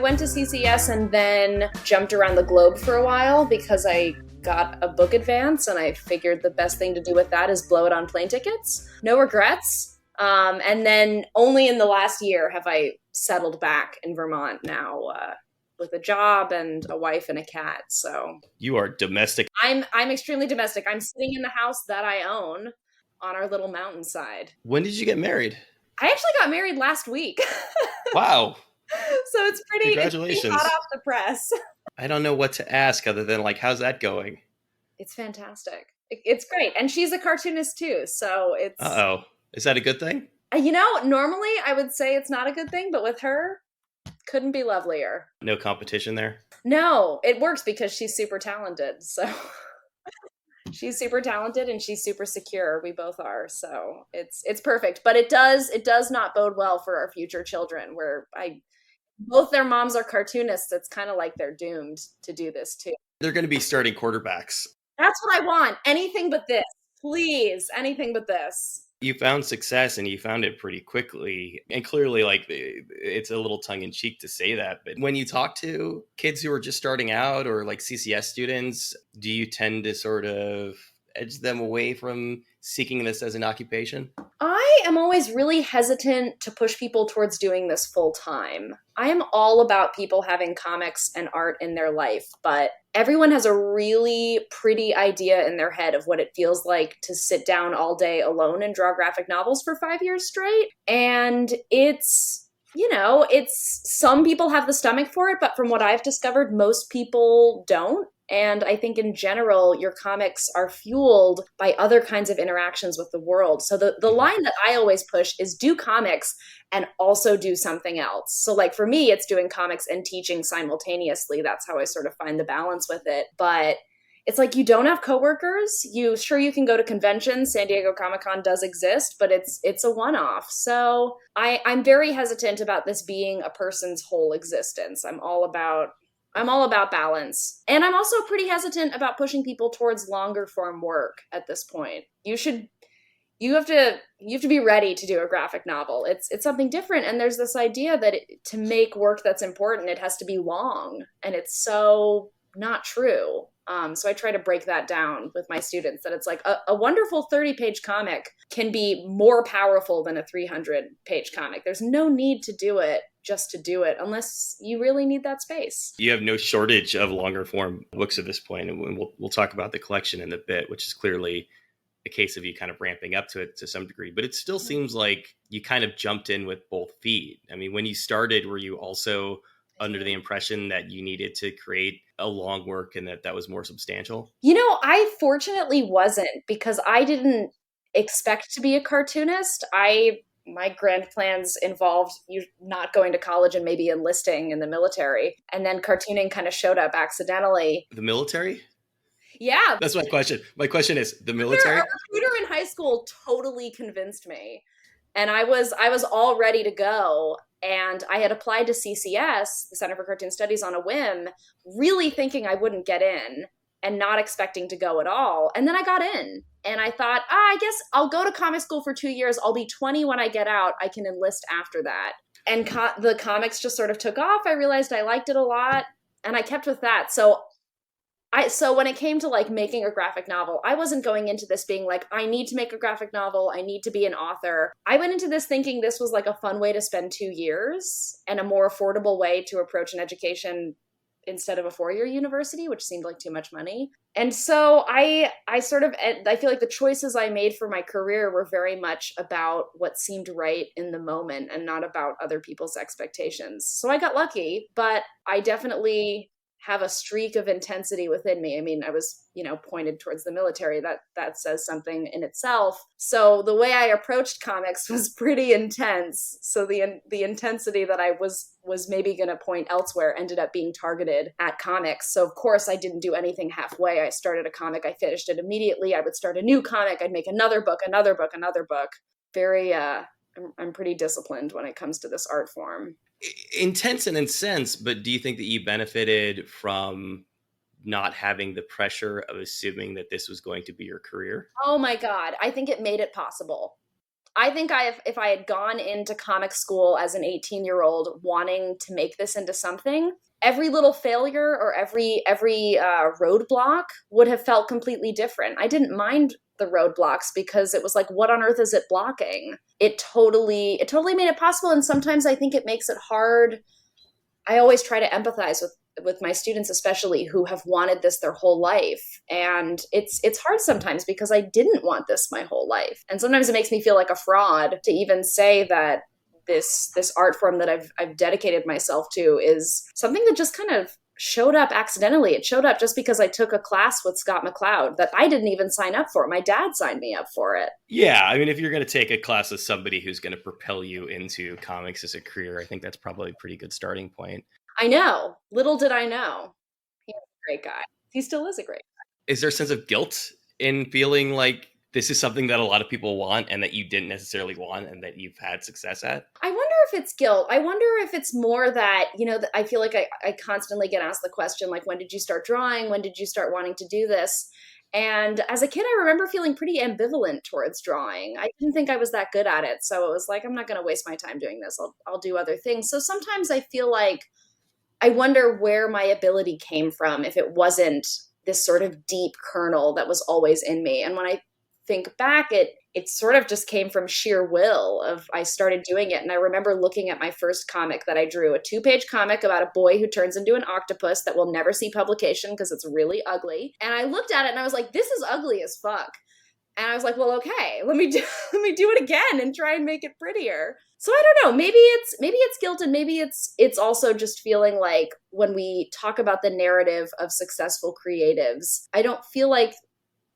went to CCS and then jumped around the globe for a while because I got a book advance and I figured the best thing to do with that is blow it on plane tickets. No regrets. And then only in the last year have I settled back in Vermont now with a job and a wife and a cat. So you are domestic. I'm extremely domestic. I'm sitting in the house that I own on our little mountainside. When did you get married? I actually got married last week. Wow. So it's pretty hot off the press. I don't know what to ask other than like, how's that going? It's fantastic. It's great. And she's a cartoonist too. So it's... Uh-oh. Is that a good thing? Normally I would say it's not a good thing, but with her, couldn't be lovelier. No competition there? No, it works because she's super talented. So she's super talented and she's super secure. We both are. So it's perfect. But it does not bode well for our future children where both their moms are cartoonists. It's kind of like they're doomed to do this too. They're going to be starting quarterbacks. That's what I want. Anything but this. Please. Anything but this. You found success and you found it pretty quickly. And clearly, like, it's a little tongue-in-cheek to say that. But when you talk to kids who are just starting out or like CCS students, do you tend to sort of edge them away from seeking this as an occupation? I am always really hesitant to push people towards doing this full time. I am all about people having comics and art in their life, but everyone has a really pretty idea in their head of what it feels like to sit down all day alone and draw graphic novels for 5 years straight. And it's some people have the stomach for it, but from what I've discovered, most people don't. And I think in general, your comics are fueled by other kinds of interactions with the world. So the line that I always push is do comics and also do something else. So like for me, it's doing comics and teaching simultaneously. That's how I sort of find the balance with it. But it's like you don't have coworkers. You can go to conventions. San Diego Comic-Con does exist, but it's a one-off. So I'm very hesitant about this being a person's whole existence. I'm all about balance. And I'm also pretty hesitant about pushing people towards longer form work at this point. You have to be ready to do a graphic novel. It's something different. And there's this idea that to make work that's important, it has to be long. And it's so not true. So I try to break that down with my students, that it's like a wonderful 30-page comic can be more powerful than a 300-page comic. There's no need to do it just to do it unless you really need that space. You have no shortage of longer form books at this point. And we'll talk about the collection in a bit, which is clearly a case of you kind of ramping up to it to some degree. But it still seems like you kind of jumped in with both feet. I mean, when you started, were you also under the impression that you needed to create a long work and that was more substantial? I fortunately wasn't, because I didn't expect to be a cartoonist. My grand plans involved you not going to college and maybe enlisting in the military. And then cartooning kind of showed up accidentally. The military? Yeah. That's my question. My question is, the military? A recruiter in high school totally convinced me. And I was all ready to go. And I had applied to CCS, the Center for Cartoon Studies, on a whim, really thinking I wouldn't get in and not expecting to go at all. And then I got in. And I thought, I guess I'll go to comic school for 2 years. I'll be 20 when I get out. I can enlist after that. And the comics just sort of took off. I realized I liked it a lot. And I kept with that. So when it came to like making a graphic novel, I wasn't going into this being like, I need to make a graphic novel. I need to be an author. I went into this thinking this was like a fun way to spend 2 years and a more affordable way to approach an education instead of a 4-year university, which seemed like too much money. And so I feel like the choices I made for my career were very much about what seemed right in the moment and not about other people's expectations. So I got lucky, but I definitely have a streak of intensity within me. I mean, I was, pointed towards the military. That says something in itself. So the way I approached comics was pretty intense. So the intensity that I was maybe going to point elsewhere ended up being targeted at comics. So of course I didn't do anything halfway. I started a comic, I finished it immediately. I would start a new comic. I'd make another book. Very, I'm pretty disciplined when it comes to this art form. Intense in a sense, but do you think that you benefited from not having the pressure of assuming that this was going to be your career? Oh my God. I think it made it possible. I think if I had gone into comic school as an 18-year-old wanting to make this into something, every little failure or every roadblock would have felt completely different. I didn't mind the roadblocks because it was like, what on earth is it blocking? It totally made it possible. And sometimes I think it makes it hard. I always try to empathize with my students, especially who have wanted this their whole life. And it's hard sometimes because I didn't want this my whole life. And sometimes it makes me feel like a fraud to even say that this art form that I've dedicated myself to is something that just kind of showed up accidentally. It showed up just because I took a class with Scott McCloud that I didn't even sign up for. My dad signed me up for it. Yeah, I mean, if you're going to take a class with somebody who's going to propel you into comics as a career, I think that's probably a pretty good starting point. I know. Little did I know. He was a great guy. He still is a great guy. Is there a sense of guilt in feeling like this is something that a lot of people want and that you didn't necessarily want and that you've had success at? I wonder if it's guilt. I wonder if it's more that, that I feel like I constantly get asked the question, like, when did you start drawing? When did you start wanting to do this? And as a kid, I remember feeling pretty ambivalent towards drawing. I didn't think I was that good at it. So it was like, I'm not going to waste my time doing this. I'll do other things. So sometimes I feel like I wonder where my ability came from if it wasn't this sort of deep kernel that was always in me. And when I think back, it sort of just came from sheer will of I started doing it. And I remember looking at my first comic that I drew, a 2-page comic about a boy who turns into an octopus that will never see publication because it's really ugly. And I looked at it and I was like, this is ugly as fuck. And I was like, well, okay, let me do it again and try and make it prettier. So I don't know, maybe it's guilt, and maybe it's also just feeling like when we talk about the narrative of successful creatives, I don't feel like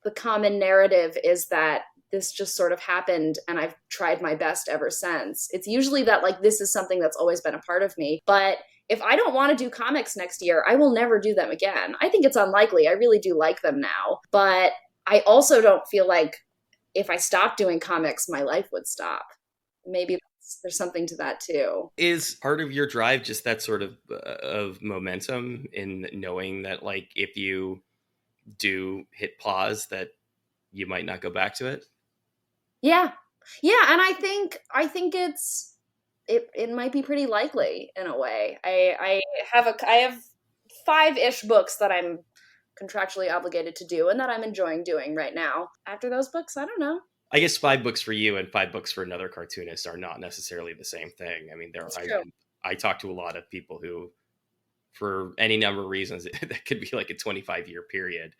the common narrative is that this just sort of happened and I've tried my best ever since. It's usually that like this is something that's always been a part of me. But if I don't want to do comics next year, I will never do them again. I think it's unlikely. I really do like them now. But I also don't feel like if I stopped doing comics, my life would stop. Maybe there's something to that too. Is part of your drive just that sort of momentum in knowing that like if you do hit pause that you might not go back to it? Yeah. And I think it might be pretty likely in a way. I have 5-ish books that I'm contractually obligated to do and that I'm enjoying doing right now. After those books, I don't know. I guess 5 books for you and 5 books for another cartoonist are not necessarily the same thing. I mean, I talk to a lot of people who, for any number of reasons, that could be like a 25-year period.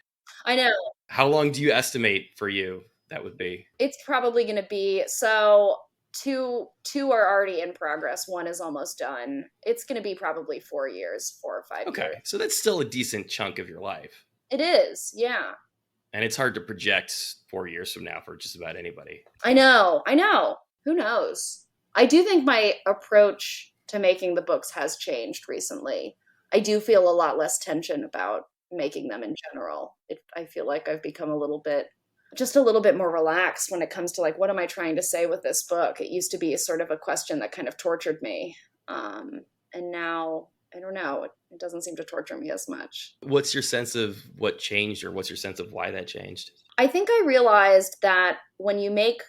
I know. How long do you estimate for you that would be? It's probably going to be, so two are already in progress. One is almost done. It's going to be probably 4 years, 4 or 5 years. Okay, so that's still a decent chunk of your life. It is, yeah. And it's hard to project 4 years from now for just about anybody. I know. Who knows? I do think my approach to making the books has changed recently. I do feel a lot less tension about making them in general. I feel like I've become a little bit more relaxed when it comes to like, what am I trying to say with this book? It used to be sort of a question that kind of tortured me. And now, I don't know, it doesn't seem to torture me as much. What's your sense of what changed, or what's your sense of why that changed? I think I realized that when you make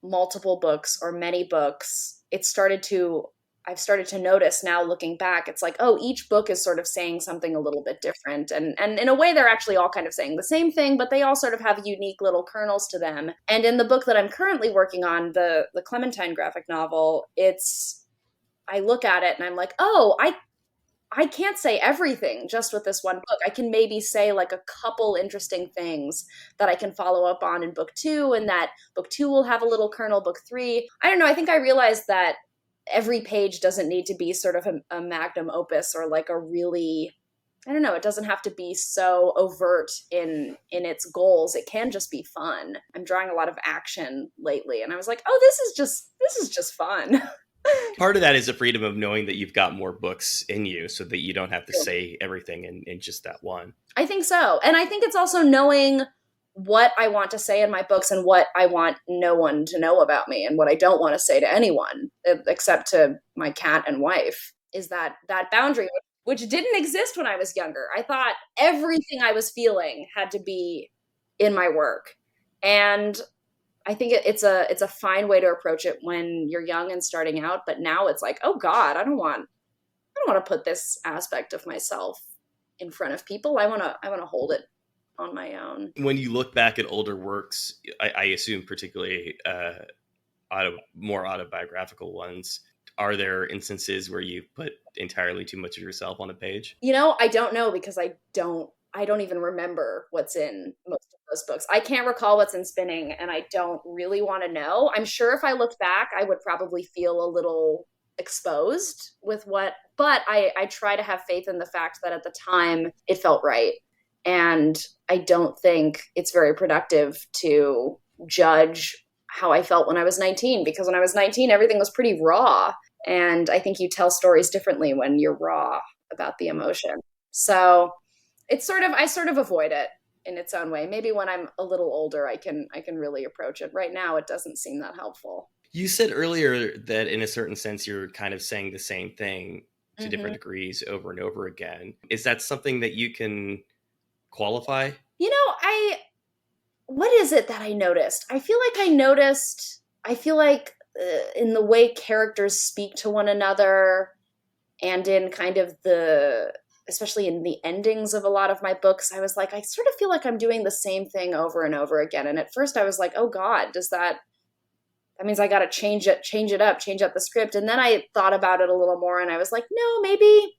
multiple books or many books, I've started to notice now looking back, it's like, oh, each book is sort of saying something a little bit different. And in a way, they're actually all kind of saying the same thing, but they all sort of have unique little kernels to them. And in the book that I'm currently working on, the Clementine graphic novel, I look at it and I'm like, oh, I can't say everything just with this one book. I can maybe say like a couple interesting things that I can follow up on in book 2, and that book 2 will have a little kernel, book 3. I don't know. I think I realized that every page doesn't need to be sort of a magnum opus or like a really, I don't know, it doesn't have to be so overt in its goals. It can just be fun. I'm drawing a lot of action lately, and I was like, oh, this is just fun. Part of that is the freedom of knowing that you've got more books in you so that you don't have to say everything in just that one. I think so. And I think it's also knowing what I want to say in my books and what I want no one to know about me and what I don't want to say to anyone except to my cat and wife, is that boundary, which didn't exist when I was younger. I thought everything I was feeling had to be in my work. And I think it's a fine way to approach it when you're young and starting out, but now it's like, oh God, I don't want to put this aspect of myself in front of people. I want to hold it on my own. When you look back at older works, I assume particularly more autobiographical ones, are there instances where you put entirely too much of yourself on a page? I don't know because I don't even remember what's in most of those books. I can't recall what's in Spinning, and I don't really want to know. I'm sure if I looked back, I would probably feel a little exposed with but I try to have faith in the fact that at the time it felt right. And I don't think it's very productive to judge how I felt when I was 19, because when I was 19, everything was pretty raw. And I think you tell stories differently when you're raw about the emotion. So I sort of avoid it in its own way. Maybe when I'm a little older, I can really approach it. Right now, it doesn't seem that helpful. You said earlier that in a certain sense, you're kind of saying the same thing to Mm-hmm. different degrees over and over again. Is that something that you can qualify? What is it that I noticed? I feel like in the way characters speak to one another, and in kind of especially in the endings of a lot of my books, I was like, I sort of feel like I'm doing the same thing over and over again. And at first I was like, oh God, that means I got to change up the script. And then I thought about it a little more and I was like, no, maybe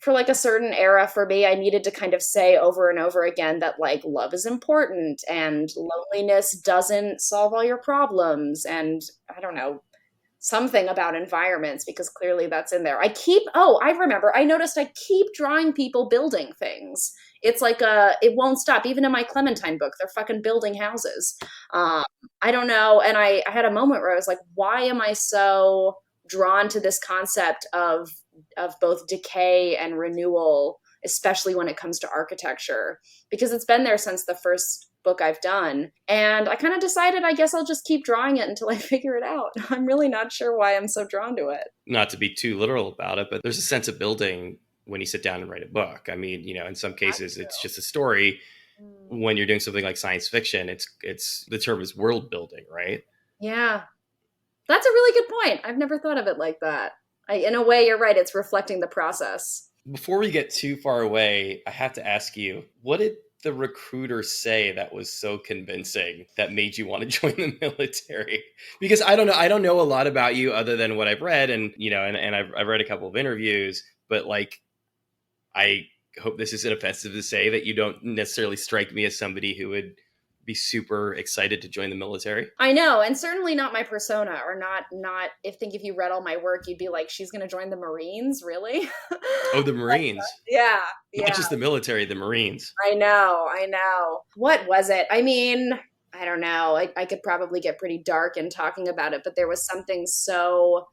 for like a certain era for me, I needed to kind of say over and over again that like love is important and loneliness doesn't solve all your problems. And I don't know, something about environments, because clearly that's in there. I remember, I noticed I keep drawing people building things. It's like it won't stop. Even in my Clementine book, they're fucking building houses. I don't know. And I had a moment where I was like, why am I so drawn to this concept of both decay and renewal, especially when it comes to architecture? Because it's been there since the first book I've done. And I kind of decided, I guess I'll just keep drawing it until I figure it out. I'm really not sure why I'm so drawn to it. Not to be too literal about it, but there's a sense of building when you sit down and write a book. I mean, in some cases it's just a story. When you're doing something like science fiction, it's the term is world building, right? Yeah. That's a really good point. I've never thought of it like that. In a way, you're right. It's reflecting the process. Before we get too far away, I have to ask you, what did the recruiter say that was so convincing that made you want to join the military? Because I don't know a lot about you other than what I've read, and I've read a couple of interviews, but like, I hope this isn't offensive to say that you don't necessarily strike me as somebody who would be super excited to join the military. I know, and certainly not my persona, or not if you read all my work, you'd be like, she's going to join the Marines, really? Oh, the Marines. Yeah. Not just the military, the Marines. I know. What was it? I mean, I don't know. I could probably get pretty dark in talking about it, but there was something so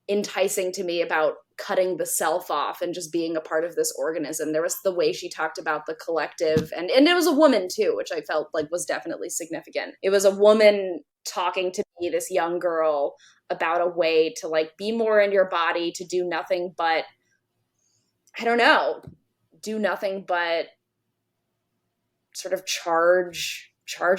enticing to me about cutting the self off and just being a part of this organism. There was the way she talked about the collective, and it was a woman too, which I felt like was definitely significant. It was a woman talking to me, this young girl, about a way to like be more in your body, to do nothing but, I don't know, do nothing but sort of charge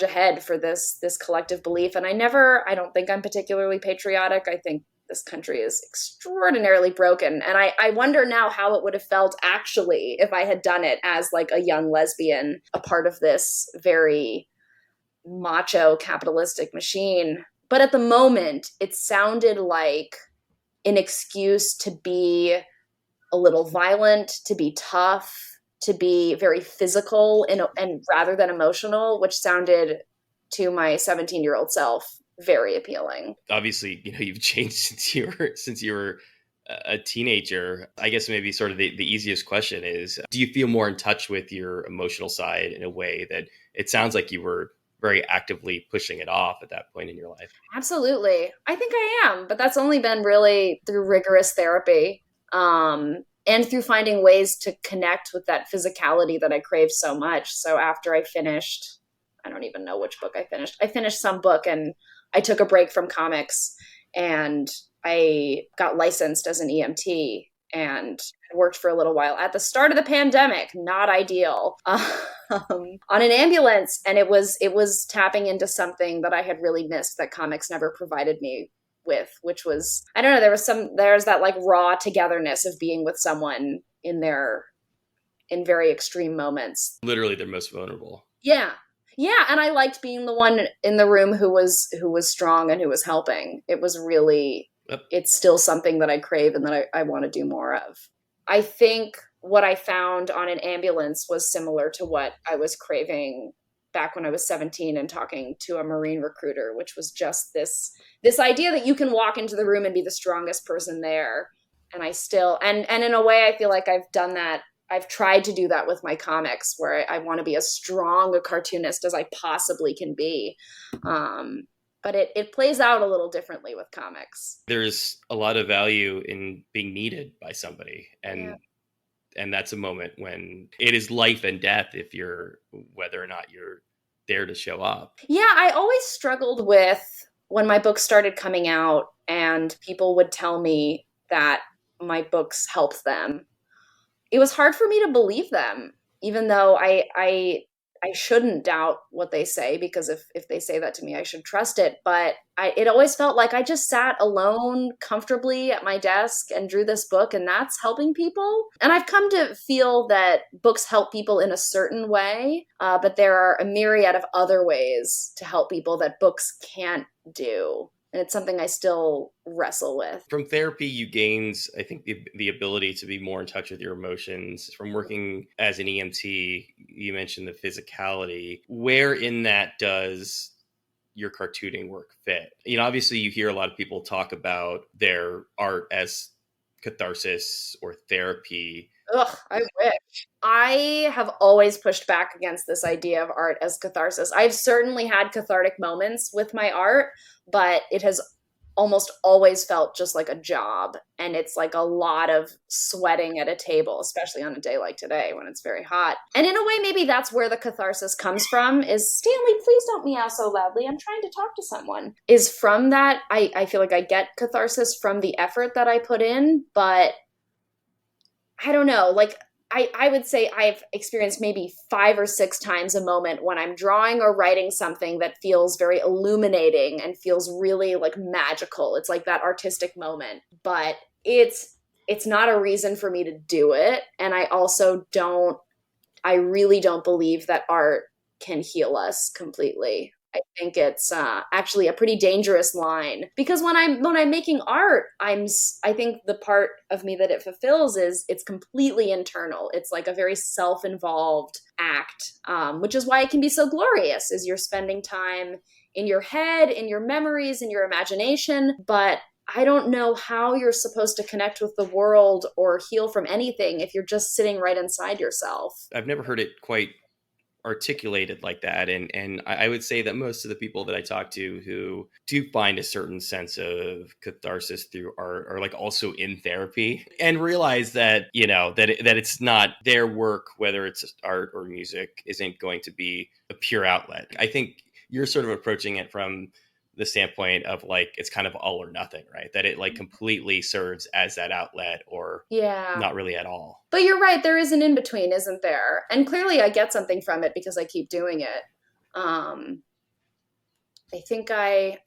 ahead for this collective belief. And I don't think I'm particularly patriotic. I think this country is extraordinarily broken. And I wonder now how it would have felt actually if I had done it as like a young lesbian, a part of this very macho capitalistic machine. But at the moment, it sounded like an excuse to be a little violent, to be tough, to be very physical and rather than emotional, which sounded to my 17-year-old self very appealing. Obviously, you've changed since you were a teenager. I guess maybe sort of the easiest question is, do you feel more in touch with your emotional side in a way that it sounds like you were very actively pushing it off at that point in your life? Absolutely. I think I am, but that's only been really through rigorous therapy, and through finding ways to connect with that physicality that I crave so much. So after I finished, I don't even know which book I finished. I finished some book and I took a break from comics, and I got licensed as an EMT and worked for a little while at the start of the pandemic. Not ideal. on an ambulance, and it was tapping into something that I had really missed that comics never provided me with, which was, I don't know, there's that like raw togetherness of being with someone in very extreme moments. Literally their most vulnerable. Yeah. Yeah, and I liked being the one in the room who was strong and who was helping. It was really, Yep. it's still something that I crave and that I want to do more of. I think what I found on an ambulance was similar to what I was craving back when I was 17 and talking to a Marine recruiter, which was just this idea that you can walk into the room and be the strongest person there. And I still, and in a way, I feel like I've done that. I've tried to do that with my comics, where I want to be as strong a cartoonist as I possibly can be. But it plays out a little differently with comics. There's a lot of value in being needed by somebody, Yeah. and that's a moment when it is life and death if you're, whether or not you're there to show up. Yeah, I always struggled with when my books started coming out and people would tell me that my books helped them. It was hard for me to believe them, even though I shouldn't doubt what they say, because if they say that to me, I should trust it. But it always felt like I just sat alone comfortably at my desk and drew this book, and that's helping people. And I've come to feel that books help people in a certain way, but there are a myriad of other ways to help people that books can't do. And it's something I still wrestle with. From therapy, you gained, I think, the ability to be more in touch with your emotions. From working as an EMT, you mentioned the physicality. Where in that does your cartooning work fit? You know, obviously you hear a lot of people talk about their art as catharsis or therapy. Ugh, I wish. I have always pushed back against this idea of art as catharsis. I've certainly had cathartic moments with my art, but it has almost always felt just like a job. And it's like a lot of sweating at a table, especially on a day like today when it's very hot. And in a way, maybe that's where the catharsis comes from, is Stanley, please don't meow so loudly. I'm trying to talk to someone. Is from that, I feel like I get catharsis from the effort that I put in, but I don't know, like I would say I've experienced maybe 5 or 6 times a moment when I'm drawing or writing something that feels very illuminating and feels really like magical. It's like that artistic moment, but it's not a reason for me to do it. And I really don't believe that art can heal us completely. I think it's actually a pretty dangerous line, because when I'm making art, I think the part of me that it fulfills is it's completely internal. It's like a very self-involved act, which is why it can be so glorious. Is you're spending time in your head, in your memories, in your imagination, but I don't know how you're supposed to connect with the world or heal from anything if you're just sitting right inside yourself. I've never heard it quite articulated like that, and I would say that most of the people that I talk to who do find a certain sense of catharsis through art are like also in therapy, and realize that, you know, that it's not their work, whether it's art or music, isn't going to be a pure outlet. I think you're sort of approaching it from the standpoint of like it's kind of all or nothing, right? That it like completely serves as that outlet, or not really at all. But you're right, there is an in-between, isn't there? And clearly I get something from it because I keep doing it. I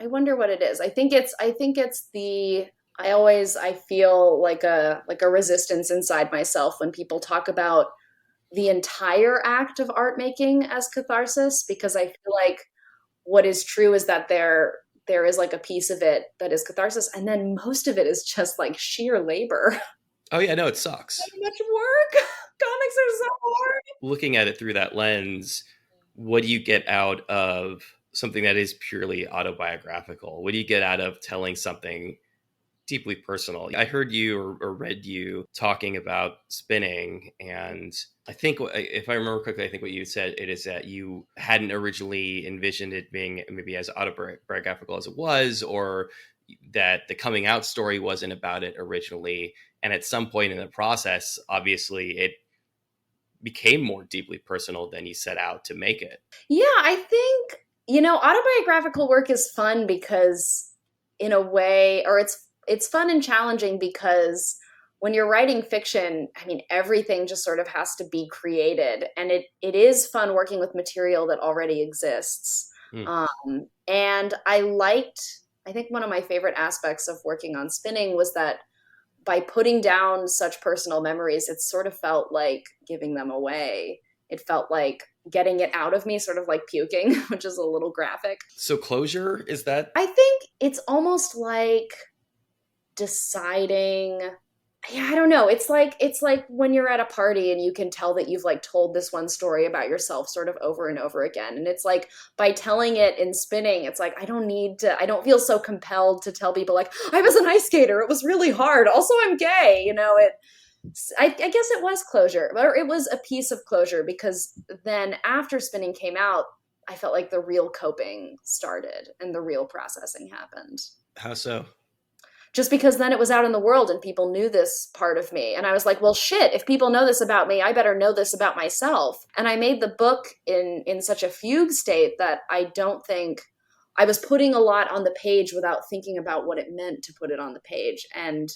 wonder what it is. I think it's I feel like a resistance inside myself when people talk about the entire act of art making as catharsis, because I feel like what is true is that there is like a piece of it that is catharsis, and then most of it is just like sheer labor. Oh yeah, no, it sucks. So much work. Comics are so hard. Looking at it through that lens, what do you get out of something that is purely autobiographical? What do you get out of telling something deeply personal? I heard you or read you talking about spinning, and I think, if I remember correctly, I think what you said, it is that you hadn't originally envisioned it being maybe as autobiographical as it was, or that the coming out story wasn't about it originally. And at some point in the process, obviously it became more deeply personal than you set out to make it. Yeah, I think, autobiographical work is fun, because in a way, or it's fun and challenging because when you're writing fiction, I mean, everything just sort of has to be created. And it is fun working with material that already exists. Mm. And I think one of my favorite aspects of working on spinning was that by putting down such personal memories, it sort of felt like giving them away. It felt like getting it out of me, sort of like puking, which is a little graphic. So closure, is that? I think it's almost like deciding, yeah, I don't know. It's like when you're at a party and you can tell that you've like told this one story about yourself sort of over and over again. And it's like by telling it in spinning, it's like I don't feel so compelled to tell people like I was an ice skater. It was really hard. Also, I'm gay. I guess it was closure, or it was a piece of closure, because then after spinning came out, I felt like the real coping started and the real processing happened. How so? Just because then it was out in the world and people knew this part of me. And I was like, well, shit, if people know this about me, I better know this about myself. And I made the book in such a fugue state that I don't think I was putting a lot on the page without thinking about what it meant to put it on the page. And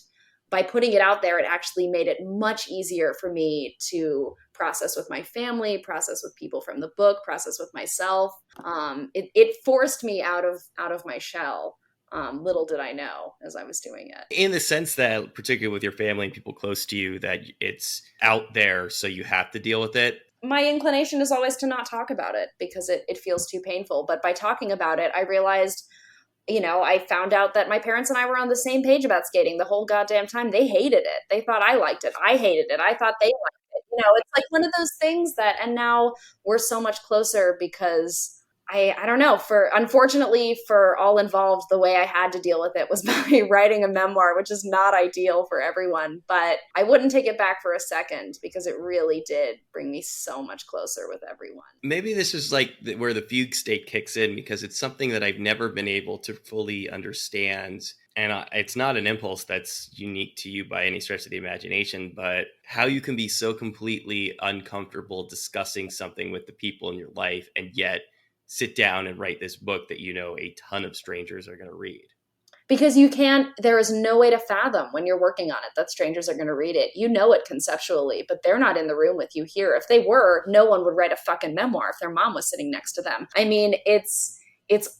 by putting it out there, it actually made it much easier for me to process with my family, process with people from the book, process with myself. It forced me out of my shell. Little did I know as I was doing it. In the sense that, particularly with your family and people close to you, that it's out there, so you have to deal with it. My inclination is always to not talk about it because it feels too painful. But by talking about it, I realized, I found out that my parents and I were on the same page about skating the whole goddamn time. They hated it. They thought I liked it. I hated it. I thought they liked it. It's like one of those things and now we're so much closer because I don't know, unfortunately for all involved, the way I had to deal with it was by writing a memoir, which is not ideal for everyone, but I wouldn't take it back for a second because it really did bring me so much closer with everyone. Maybe this is like where the fugue state kicks in, because it's something that I've never been able to fully understand. And it's not an impulse that's unique to you by any stretch of the imagination, but how you can be so completely uncomfortable discussing something with the people in your life and yet sit down and write this book that a ton of strangers are going to read. Because there is no way to fathom when you're working on it that strangers are going to read it. You know it conceptually, but they're not in the room with you here. If they were, no one would write a fucking memoir if their mom was sitting next to them. I mean, it's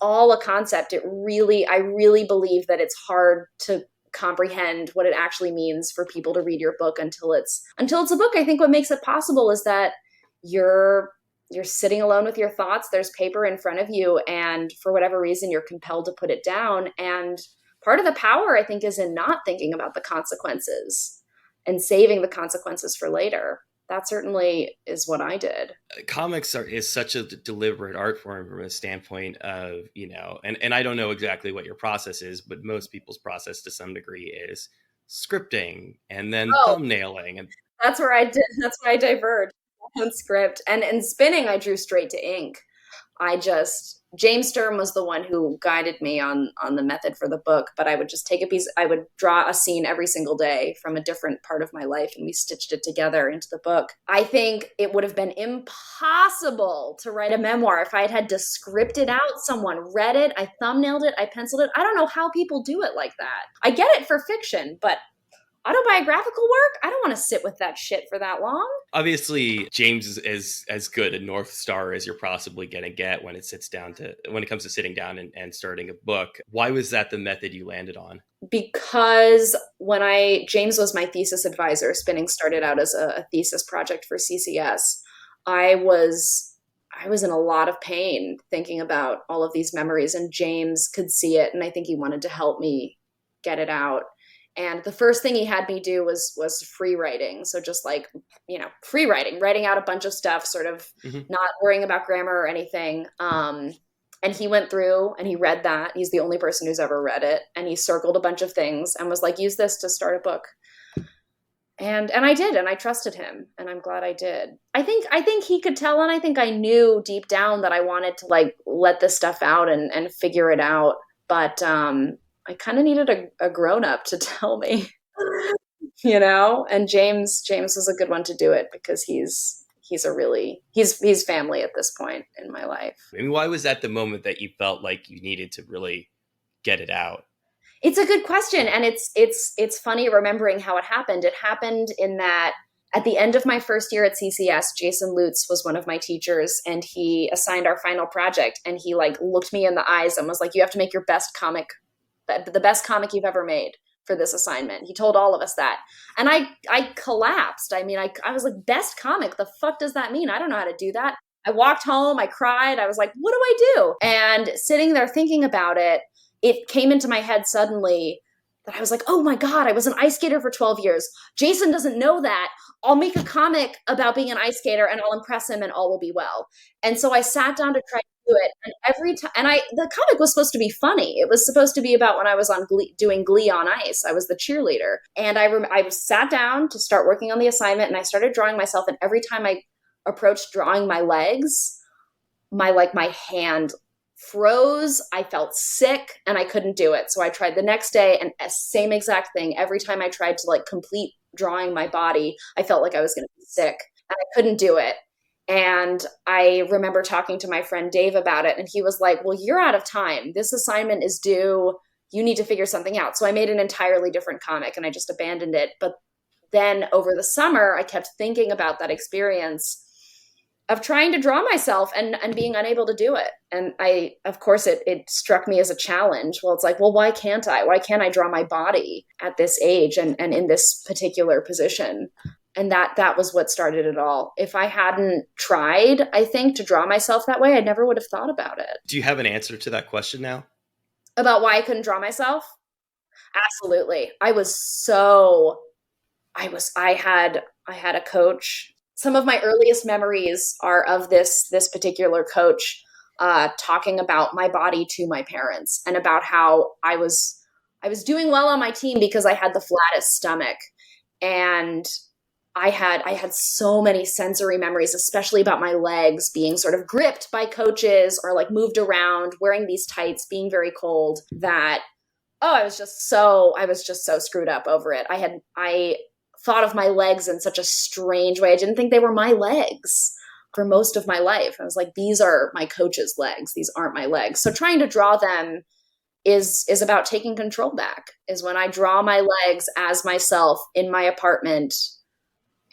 all a concept. I really believe that it's hard to comprehend what it actually means for people to read your book until it's a book. I think what makes it possible is that you're sitting alone with your thoughts. There's paper in front of you. And for whatever reason, you're compelled to put it down. And part of the power, I think, is in not thinking about the consequences and saving the consequences for later. That certainly is what I did. Comics is such a deliberate art form from a standpoint of, and I don't know exactly what your process is, but most people's process to some degree is scripting and then thumbnailing. And that's where I diverged. Script and in spinning, I drew straight to ink. James Sturm was the one who guided me on the method for the book, but I would just take I would draw a scene every single day from a different part of my life, and we stitched it together into the book. I think it would have been impossible to write a memoir if I had had to script it out. Someone read it, I thumbnailed it, I penciled it. I don't know how people do it like that. I get it for fiction, but autobiographical work, I don't want to sit with that shit for that long. Obviously, James is as good a North Star as you're possibly going to get when it comes to sitting down and starting a book. Why was that the method you landed on? Because James was my thesis advisor. Spinning started out as a thesis project for CCS. I was in a lot of pain thinking about all of these memories, and James could see it, and I think he wanted to help me get it out. And the first thing he had me do was free writing. So just like, free writing out a bunch of stuff, sort of not worrying about grammar or anything. And he went through and he read that. He's the only person who's ever read it. And he circled a bunch of things and was like, use this to start a book. And I did, and I trusted him, and I'm glad I did. I think he could tell, and I think I knew deep down that I wanted to like let this stuff out and figure it out. But I kind of needed a grown-up to tell me, and James was a good one to do it because he's family at this point in my life. I mean, why was that the moment that you felt like you needed to really get it out? It's a good question, and it's funny remembering how it happened. It happened in that at the end of my first year at CCS, Jason Lutz was one of my teachers, and he assigned our final project, and he like looked me in the eyes and was like, "You have to make your best comic, the best comic you've ever made for this assignment." He told all of us that, and I collapsed. I mean, I was like, "Best comic? The fuck does that mean? I don't know how to do that." I walked home, I cried, I was like, "What do I do?" And sitting there thinking about it, it came into my head suddenly that I was like, oh my God, I was an ice skater for 12 years. Jason doesn't know that. I'll make a comic about being an ice skater and I'll impress him and all will be well. And so I sat down to try to do it. And every time, the comic was supposed to be funny. It was supposed to be about when I was on doing Glee on Ice. I was the cheerleader. And I sat down to start working on the assignment and I started drawing myself. And every time I approached drawing my legs, my hand froze. I felt sick and I couldn't do it. So I tried the next day and same exact thing. Every time I tried to like complete drawing my body, I felt like I was going to be sick and I couldn't do it. And I remember talking to my friend Dave about it and he was like, well, you're out of time. This assignment is due. You need to figure something out. So I made an entirely different comic and I just abandoned it. But then over the summer, I kept thinking about that experience of trying to draw myself and being unable to do it. And of course, it struck me as a challenge. Well, it's like, well, why can't I? Why can't I draw my body at this age and in this particular position? And that was what started it all. If I hadn't tried, I think, to draw myself that way, I never would have thought about it. Do you have an answer to that question now? About why I couldn't draw myself? Absolutely. I had a coach. Some of my earliest memories are of this particular coach talking about my body to my parents and about how I was doing well on my team because I had the flattest stomach. And I had so many sensory memories, especially about my legs being sort of gripped by coaches or like moved around, wearing these tights, being very cold, that, I was just so screwed up over it. I thought of my legs in such a strange way. I didn't think they were my legs for most of my life. I was like, these are my coach's legs. These aren't my legs. So trying to draw them is about taking control back, is when I draw my legs as myself in my apartment,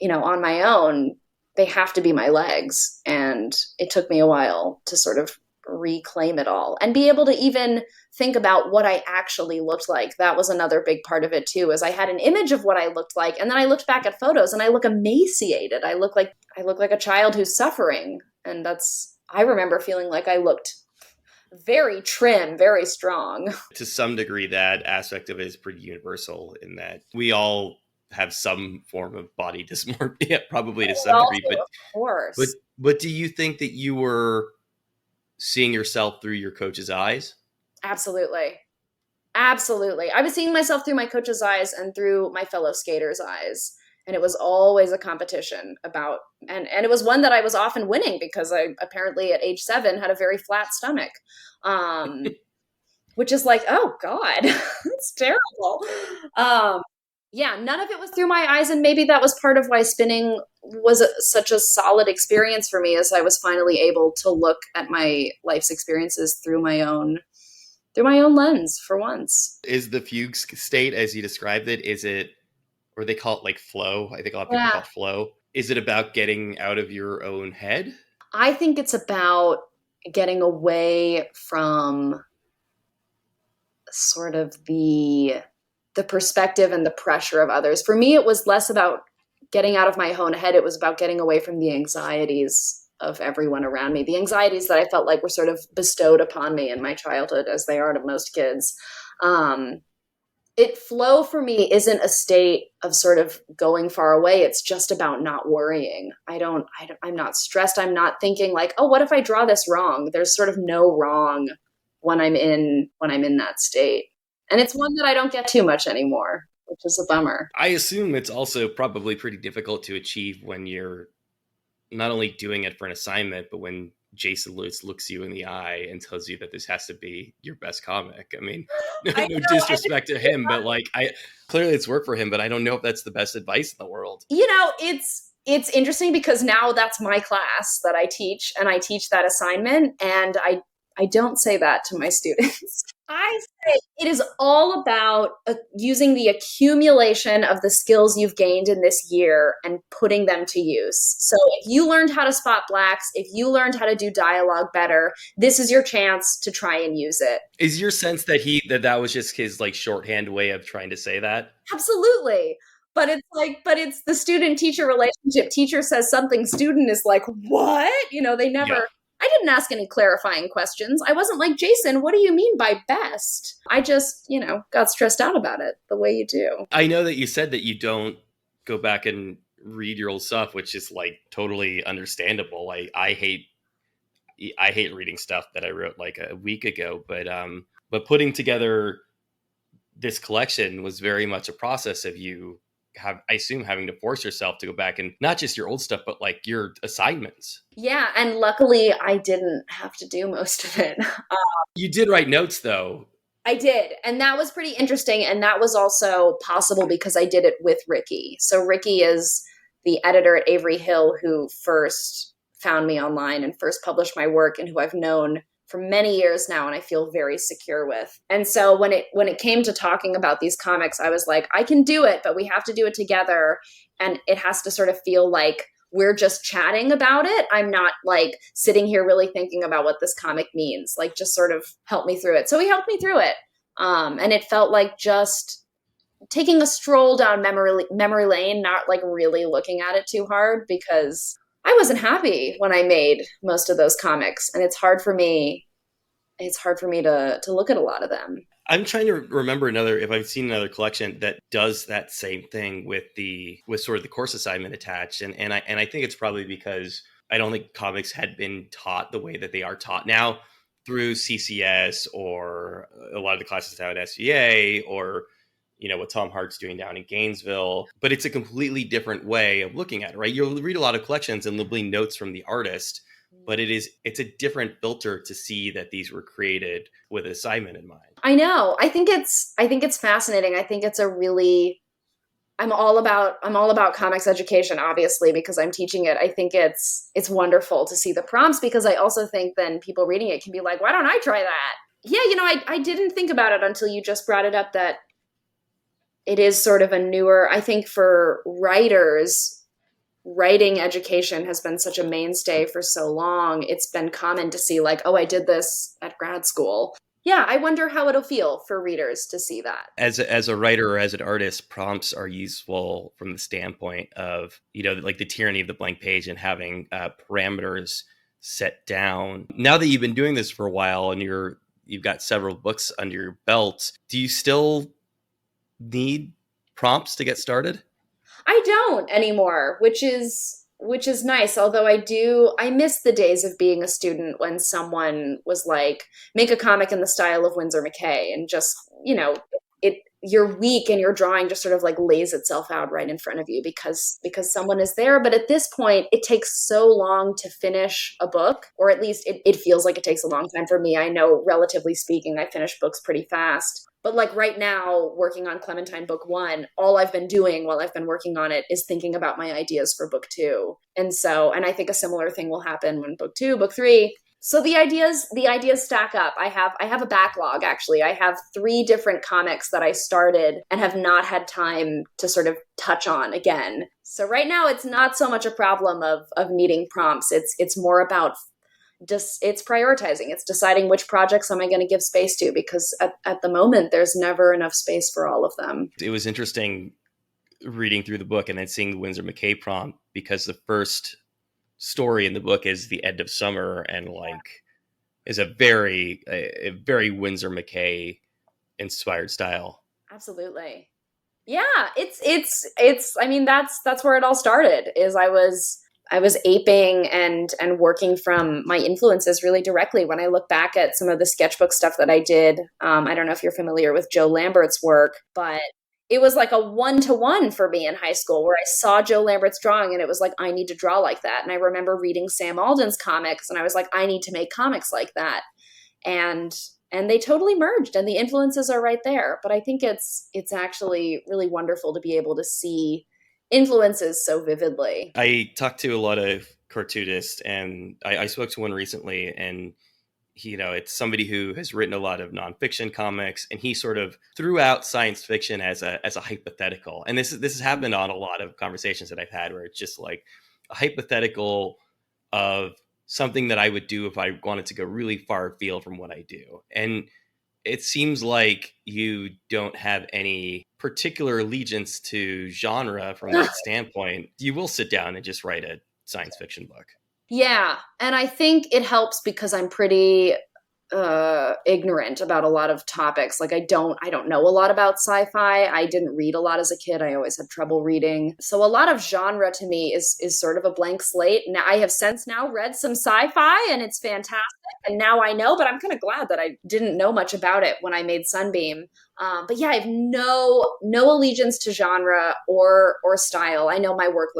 on my own, they have to be my legs. And it took me a while to sort of reclaim it all and be able to even think about what I actually looked like. That was another big part of it too, is I had an image of what I looked like. And then I looked back at photos and I look emaciated. I look like a child who's suffering. And I remember feeling like I looked very trim, very strong. To some degree, that aspect of it is pretty universal in that we all have some form of body dysmorphia, probably to some degree. But, of course. But do you think that you were seeing yourself through your coach's eyes? Absolutely. Absolutely. I was seeing myself through my coach's eyes and through my fellow skaters' eyes. And it was always a competition about, and it was one that I was often winning because I apparently at age 7 had a very flat stomach, which is like, oh God, it's terrible. Yeah, none of it was through my eyes. And maybe that was part of why spinning was such a solid experience for me, as I was finally able to look at my life's experiences through my own lens for once. Is the fugue state, as you described it, or they call it like flow? I think a lot of people call it flow. Is it about getting out of your own head? I think it's about getting away from sort of the perspective and the pressure of others. For me, it was less about getting out of my own head. It was about getting away from the anxieties of everyone around me, the anxieties that I felt like were sort of bestowed upon me in my childhood, as they are to most kids. Flow for me isn't a state of sort of going far away. It's just about not worrying. I'm not stressed. I'm not thinking like, oh, what if I draw this wrong? There's sort of no wrong when I'm in that state. And it's one that I don't get too much anymore, which is a bummer. I assume it's also probably pretty difficult to achieve when you're not only doing it for an assignment, but when Jason Lutz looks you in the eye and tells you that this has to be your best comic. I mean, no disrespect to him, but like, clearly it's worked for him, but I don't know if that's the best advice in the world. It's interesting because now that's my class that I teach, and I teach that assignment, and I don't say that to my students. I say it is all about using the accumulation of the skills you've gained in this year and putting them to use. So if you learned how to spot blacks, if you learned how to do dialogue better, this is your chance to try and use it. Is your sense that that was just his like shorthand way of trying to say that? Absolutely. But it's the student teacher relationship. Teacher says something, student is like, what? They Yeah. never, I didn't ask any clarifying questions. I wasn't like, Jason, what do you mean by best? I just, got stressed out about it the way you do. I know that you said that you don't go back and read your old stuff, which is like totally understandable. I hate reading stuff that I wrote like a week ago, but putting together this collection was very much a process of you I assume having to force yourself to go back and not just your old stuff, but like your assignments. Yeah, and luckily I didn't have to do most of it. You did write notes though. I did. And that was pretty interesting. And that was also possible because I did it with Ricky. So Ricky is the editor at Avery Hill who first found me online and first published my work and who I've known for many years now and I feel very secure with. And so when it came to talking about these comics, I was like, I can do it, but we have to do it together. And it has to sort of feel like we're just chatting about it. I'm not like sitting here really thinking about what this comic means, like just sort of help me through it. So he helped me through it. And it felt like just taking a stroll down memory lane, not like really looking at it too hard because I wasn't happy when I made most of those comics. And it's hard for me to look at a lot of them. I'm trying to remember if I've seen another collection that does that same thing with sort of the course assignment attached. And I think it's probably because I don't think comics had been taught the way that they are taught now through CCS or a lot of the classes out at SVA or, what Tom Hart's doing down in Gainesville. But it's a completely different way of looking at it, right? You'll read a lot of collections and there'll be notes from the artist, but it's a different filter to see that these were created with an assignment in mind. I know. I think it's fascinating. I think it's I'm all about comics education, obviously, because I'm teaching it. I think it's wonderful to see the prompts because I also think then people reading it can be like, why don't I try that? Yeah, I didn't think about it until you just brought it up that it is sort of a newer, I think for writers, writing education has been such a mainstay for so long. It's been common to see like, oh, I did this at grad school. Yeah, I wonder how it'll feel for readers to see that. As a writer or as an artist, prompts are useful from the standpoint of, like the tyranny of the blank page and having parameters set down. Now that you've been doing this for a while and you've got several books under your belt, do you still need prompts to get started? I don't anymore, which is nice. Although I miss the days of being a student when someone was like, make a comic in the style of Windsor McCay and just, your week and your drawing just sort of like lays itself out right in front of you because someone is there. But at this point, it takes so long to finish a book, or at least it feels like it takes a long time for me. I know, relatively speaking, I finish books pretty fast. But like right now, working on Clementine book 1, all I've been doing while I've been working on it is thinking about my ideas for book 2. And I think a similar thing will happen when book 2, book 3. So the ideas stack up. I have a backlog, actually. I have 3 different comics that I started and have not had time to sort of touch on again. So right now it's not so much a problem of needing prompts. It's more about it's prioritizing. It's deciding which projects am I going to give space to, because at the moment there's never enough space for all of them. It was interesting reading through the book and then seeing the Windsor McCay prompt, because the first story in the book is the end of summer and like is a very Windsor McCay inspired style. Absolutely. Yeah, it's I mean that's where it all started. Is I was aping and working from my influences really directly. When I look back at some of the sketchbook stuff that I did, I don't know if you're familiar with Joe Lambert's work, but it was like a 1-to-1 for me in high school where I saw Joe Lambert's drawing and it was like, I need to draw like that. And I remember reading Sam Alden's comics and I was like, I need to make comics like that. And they totally merged and the influences are right there. But I think it's actually really wonderful to be able to see influences so vividly. I talked to a lot of cartoonists and I spoke to one recently, and it's somebody who has written a lot of nonfiction comics, and he sort of threw out science fiction as a hypothetical. And this has happened on a lot of conversations that I've had, where it's just like a hypothetical of something that I would do if I wanted to go really far afield from what I do. And it seems like you don't have any particular allegiance to genre from that standpoint. You will sit down and just write a science fiction book. Yeah, and I think it helps because I'm pretty ignorant about a lot of topics. Like I don't know a lot about sci-fi. I didn't read a lot as a kid. I always had trouble reading. So a lot of genre to me is sort of a blank slate. Now I have since now read some sci-fi and it's fantastic. And now I know, but I'm kind of glad that I didn't know much about it when I made Sunbeam. But yeah, I have no allegiance to genre or style. I know my work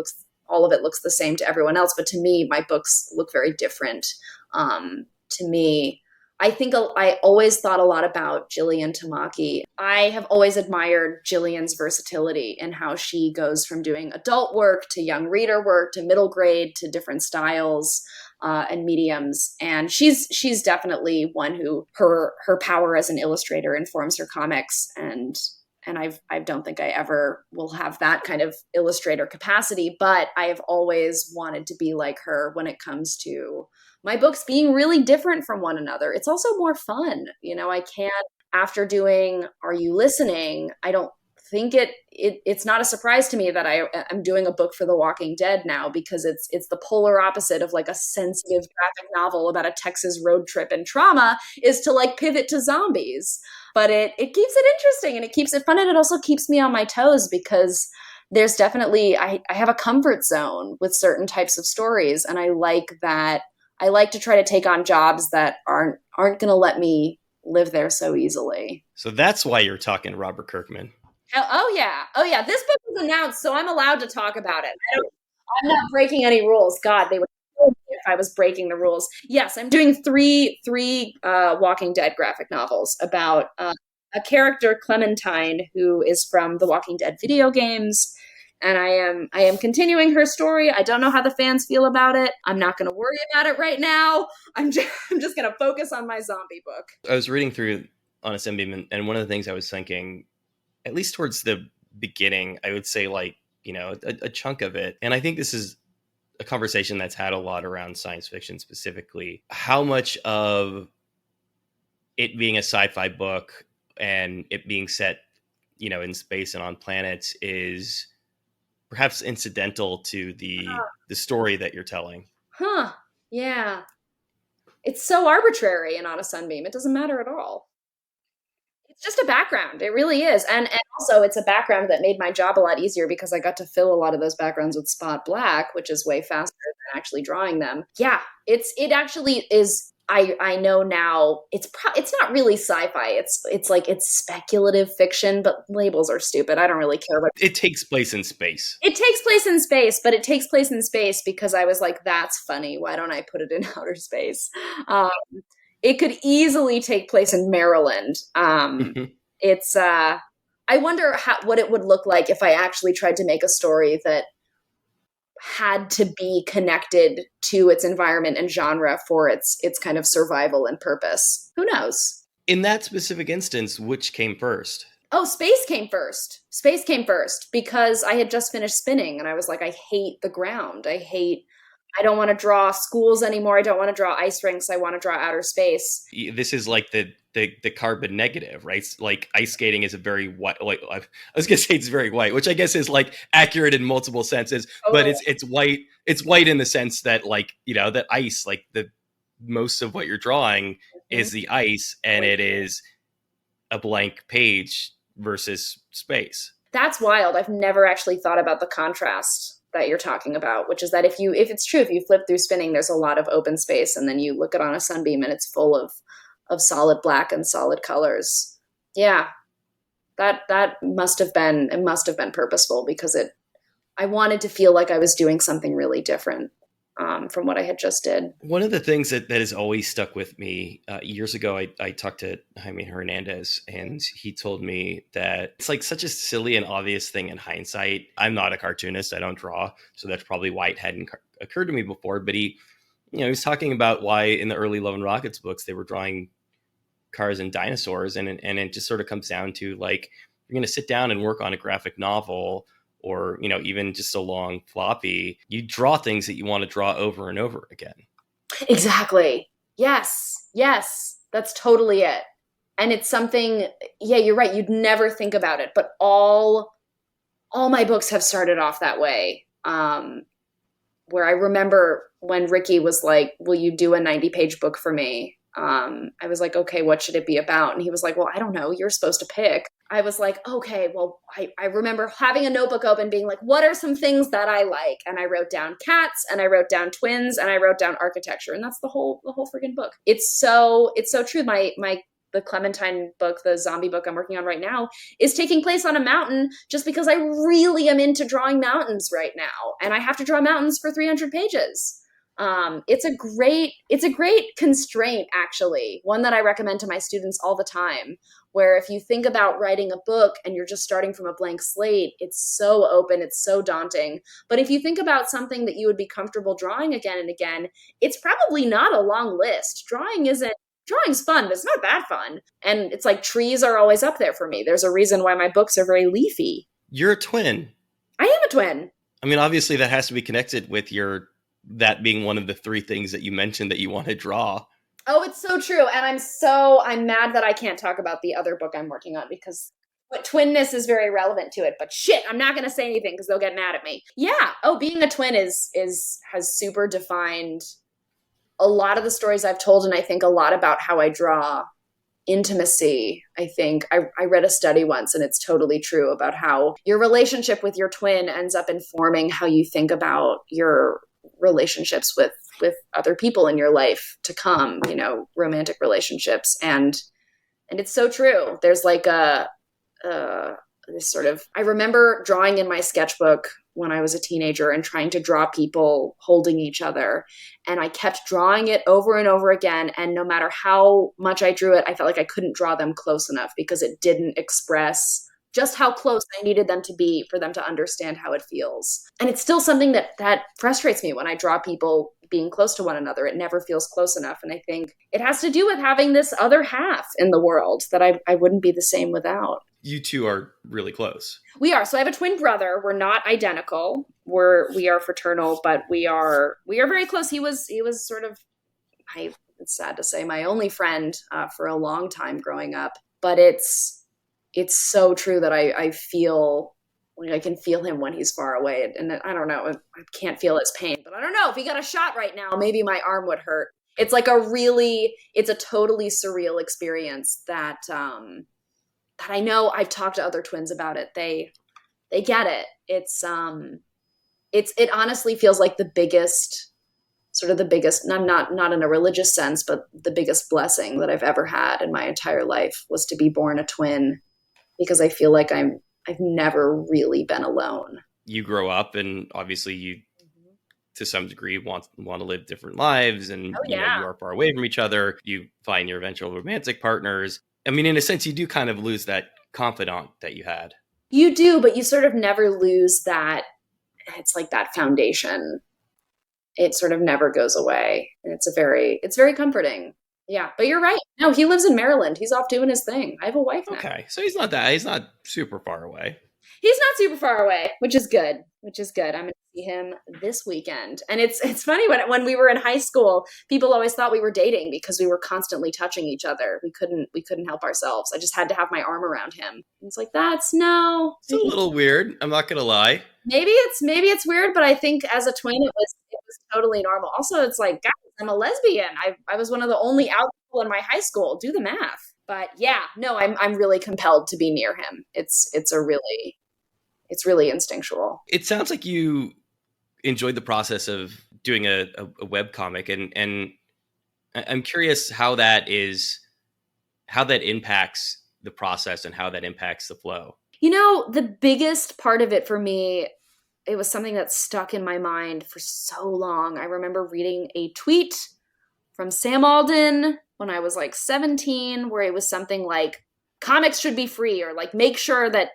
all of it looks the same to everyone else, but to me, my books look very different. To me, I think I always thought a lot about Gillian Tamaki. I have always admired Gillian's versatility and how she goes from doing adult work to young reader work to middle grade to different styles and mediums. And she's definitely one who her power as an illustrator informs her comics. And I don't think I ever will have that kind of illustrator capacity, but I have always wanted to be like her when it comes to my books being really different from one another. It's also more fun. I can't, after doing Are You Listening, I don't think it's not a surprise to me that I'm doing a book for The Walking Dead now, because it's the polar opposite of like a sensitive graphic novel about a Texas road trip and trauma, is to like pivot to zombies. But it keeps it interesting and it keeps it fun, and it also keeps me on my toes because there's definitely, I have a comfort zone with certain types of stories, and I like that. I like to try to take on jobs that aren't going to let me live there so easily. So that's why you're talking to Robert Kirkman. Oh yeah. This book was announced, so I'm allowed to talk about it. I'm not breaking any rules. God, they would kill me if I was breaking the rules. Yes, I'm doing three Walking Dead graphic novels about a character, Clementine, who is from the Walking Dead video games. And I am continuing her story. I don't know how the fans feel about it. I'm not going to worry about it right now. I'm just going to focus on my zombie book. I was reading through on a Sunbeam, and one of the things I was thinking, at least towards the beginning, I would say like, a chunk of it. And I think this is a conversation that's had a lot around science fiction specifically. How much of it being a sci-fi book and it being set, in space and on planets is perhaps incidental to the story that you're telling. Yeah. It's so arbitrary in On a Sunbeam. It doesn't matter at all. It's just a background. It really is. And also it's a background that made my job a lot easier because I got to fill a lot of those backgrounds with spot black, which is way faster than actually drawing them. Yeah, it actually is. I know now it's not really sci-fi. It's speculative fiction, but labels are stupid. I don't really care what it takes place in space. It takes place in space, but it takes place in space because I was like, that's funny. Why don't I put it in outer space? It could easily take place in Maryland. It's I wonder what it would look like if I actually tried to make a story that had to be connected to its environment and genre for its kind of survival and purpose. Who knows? In that specific instance, which came first? Oh, space came first. Space came first because I had just finished spinning and I was like, I hate the ground. I don't want to draw schools anymore. I don't want to draw ice rinks. I want to draw outer space. This is like the carbon negative, right? Like ice skating is a very white, like I was going to say it's very white, which I guess is like accurate in multiple senses, but it's white. It's white in the sense that like, that ice, like the most of what you're drawing is the ice, and it is a blank page versus space. That's wild. I've never actually thought about the contrast that you're talking about, which is that if it's true, if you flip through spinning, there's a lot of open space, and then you look at On a Sunbeam and it's full of solid black and solid colors. Yeah, that must have been purposeful because I wanted to feel like I was doing something really different from what I had just did. One of the things that has always stuck with me, years ago, I talked to Jaime Hernandez, and he told me that it's like such a silly and obvious thing in hindsight. I'm not a cartoonist. I don't draw. So that's probably why it hadn't occurred to me before. But he He was talking about why in the early Love and Rockets books they were drawing cars and dinosaurs, and it just sort of comes down to like, you're going to sit down and work on a graphic novel, or even just a long floppy, you draw things that you want to draw over and over again. Exactly. Yes, that's totally it. And it's something, yeah, you're right, you'd never think about it, but all my books have started off that way. Where I remember when Ricky was like, will you do a 90-page book for me? I was like, okay, what should it be about? And he was like, well, I don't know. You're supposed to pick. I was like, okay, well, I remember having a notebook open being like, what are some things that I like? And I wrote down cats, and I wrote down twins, and I wrote down architecture. And that's the whole friggin' book. It's so true. The Clementine book, the zombie book I'm working on right now, is taking place on a mountain just because I really am into drawing mountains right now. And I have to draw mountains for 300 pages. It's a great constraint, actually, one that I recommend to my students all the time, where if you think about writing a book and you're just starting from a blank slate, it's so open, it's so daunting. But if you think about something that you would be comfortable drawing again and again, it's probably not a long list. Drawing's fun, but it's not that fun. And it's like trees are always up there for me. There's a reason why my books are very leafy. You're a twin. I am a twin. I mean, obviously that has to be connected with that being one of the three things that you mentioned that you want to draw. Oh, it's so true. And I'm mad that I can't talk about the other book I'm working on because twinness is very relevant to it. But shit, I'm not going to say anything because they'll get mad at me. Yeah. Oh, being a twin has super defined a lot of the stories I've told, and I think a lot about how I draw intimacy. I think I read a study once, and it's totally true, about how your relationship with your twin ends up informing how you think about your relationships with other people in your life to come, romantic relationships. And it's so true. There's like this sort of, I remember drawing in my sketchbook when I was a teenager and trying to draw people holding each other. And I kept drawing it over and over again. And no matter how much I drew it, I felt like I couldn't draw them close enough because it didn't express just how close I needed them to be for them to understand how it feels. And it's still something that frustrates me when I draw people being close to one another. It never feels close enough. And I think it has to do with having this other half in the world that I wouldn't be the same without. You two are really close. We are. So I have a twin brother. We're not identical. We are fraternal, but we are very close. He was sort of, it's sad to say, my only friend for a long time growing up. But it's so true that I feel like I can feel him when he's far away. And I don't know, I can't feel his pain, but I don't know, if he got a shot right now, maybe my arm would hurt. It's like it's a totally surreal experience that I know. I've talked to other twins about it. They get it. It honestly feels like the biggest, not in a religious sense, but the biggest blessing that I've ever had in my entire life was to be born a twin, because I feel like I've never really been alone. You grow up, and obviously you, to some degree, want to live different lives, and you are far away from each other. You find your eventual romantic partners. I mean, in a sense, you do kind of lose that confidant that you had. You do, but you sort of never lose that. It's like that foundation. It sort of never goes away. And it's very comforting. Yeah, but you're right. No, he lives in Maryland. He's off doing his thing. I have a wife now. Okay, so he's not super far away. He's not super far away, which is good. I'm going to see him this weekend. And it's funny, when we were in high school, people always thought we were dating because we were constantly touching each other. We couldn't help ourselves. I just had to have my arm around him. It's like, it's a little weird. I'm not going to lie. Maybe it's weird, but I think as a twin, it was totally normal. Also, it's like, guys, I'm a lesbian. I was one of the only out people in my high school. Do the math. But yeah, no, I'm really compelled to be near him. It's really instinctual. It sounds like you enjoyed the process of doing a web comic, and I'm curious how that impacts the process and how that impacts the flow. The biggest part of it for me, it was something that stuck in my mind for so long. I remember reading a tweet from Sam Walden when I was like 17, where it was something like, comics should be free, or like, make sure that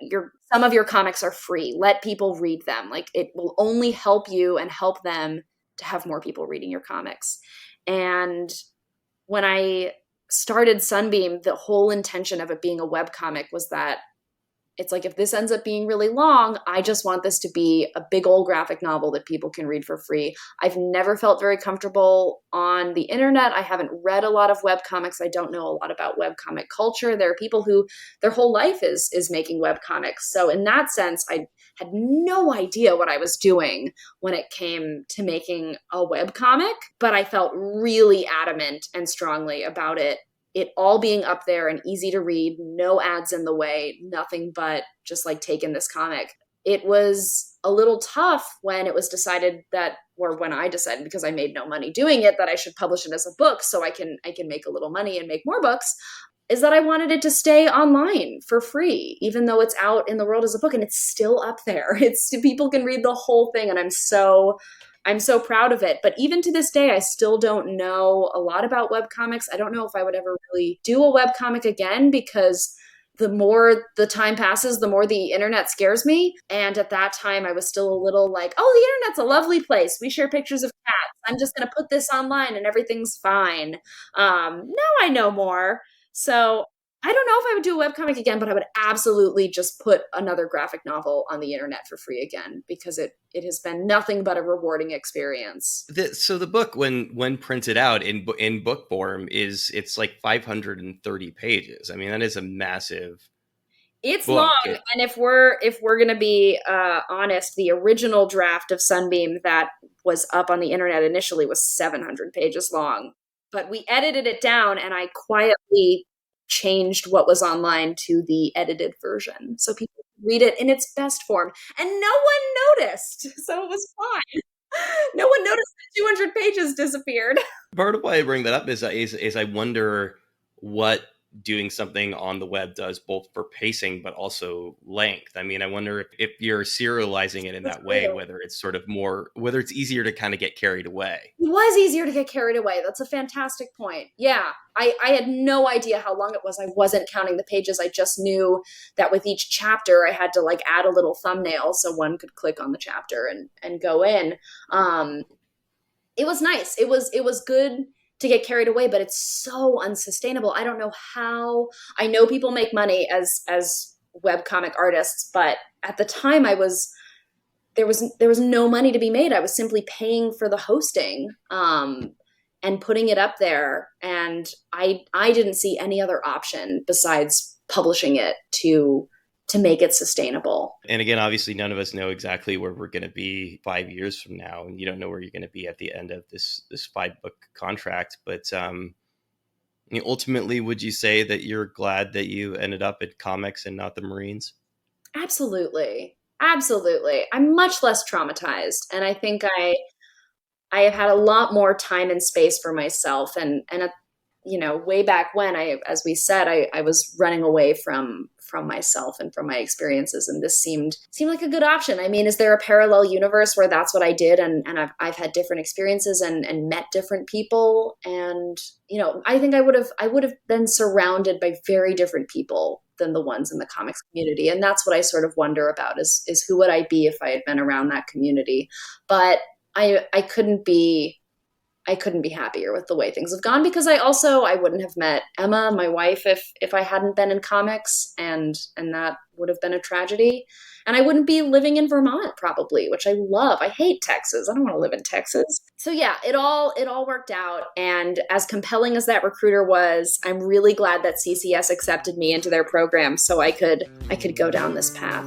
some of your comics are free. Let people read them. Like, it will only help you and help them to have more people reading your comics. And when I started Sunbeam, the whole intention of it being a webcomic was that it's like, if this ends up being really long, I just want this to be a big old graphic novel that people can read for free. I've never felt very comfortable on the internet. I haven't read a lot of webcomics. I don't know a lot about webcomic culture. There are people who their whole life is making webcomics. So in that sense, I had no idea what I was doing when it came to making a webcomic, but I felt really adamant and strongly about it all being up there and easy to read, no ads in the way, nothing but just like taking this comic. It was a little tough when it was decided that, or when I decided, because I made no money doing it, that I should publish it as a book so I can make a little money and make more books, is that I wanted it to stay online for free, even though it's out in the world as a book, and it's still up there. People can read the whole thing, and I'm so proud of it. But even to this day, I still don't know a lot about webcomics. I don't know if I would ever really do a webcomic again, because the more the time passes, the more the internet scares me. And at that time, I was still a little like, oh, the internet's a lovely place. We share pictures of cats. I'm just going to put this online and everything's fine. Now I know more. So I don't know if I would do a webcomic again, but I would absolutely just put another graphic novel on the internet for free again, because it has been nothing but a rewarding experience. So the book, when printed out in book form, it's like 530 pages. I mean, that is a massive. It's book. Long, and if we're going to be honest, the original draft of Sunbeam that was up on the internet initially was 700 pages long. But we edited it down, and I quietly changed what was online to the edited version, so people could read it in its best form. And no one noticed, so it was fine. No one noticed that 200 pages disappeared. Part of why I bring that up is I wonder what doing something on the web does, both for pacing but also length. I mean, I wonder if you're serializing it in that way, whether it's sort of more, whether it's easier to kind of get carried away. It was easier to get carried away. That's a fantastic point. Yeah, I had no idea how long it was. I wasn't counting the pages. I just knew that with each chapter, I had to like add a little thumbnail so one could click on the chapter and go in. It was nice. It was good to get carried away, but it's so unsustainable. I don't know how. I know people make money as webcomic artists, but at the time there was no money to be made. I was simply paying for the hosting and putting it up there, and I didn't see any other option besides publishing it to make it sustainable. And again, obviously none of us know exactly where we're going to be 5 years from now. And you don't know where you're going to be at the end of this 5-book contract. But ultimately, would you say that you're glad that you ended up at comics and not the Marines? Absolutely. Absolutely. I'm much less traumatized. And I think I have had a lot more time and space for myself. And way back when, as we said, I was running away from myself and from my experiences, and this seemed like a good option. I mean, is there a parallel universe where that's what I did, and I've had different experiences and met different people, and I think I would have been surrounded by very different people than the ones in the comics community, and that's what I sort of wonder about is who would I be if I had been around that community. But I couldn't be happier with the way things have gone, because I wouldn't have met Emma, my wife, if I hadn't been in comics, and that would have been a tragedy. And I wouldn't be living in Vermont probably, which I love. I hate Texas. I don't want to live in Texas. So yeah, it all worked out. And as compelling as that recruiter was, I'm really glad that CCS accepted me into their program so I could go down this path.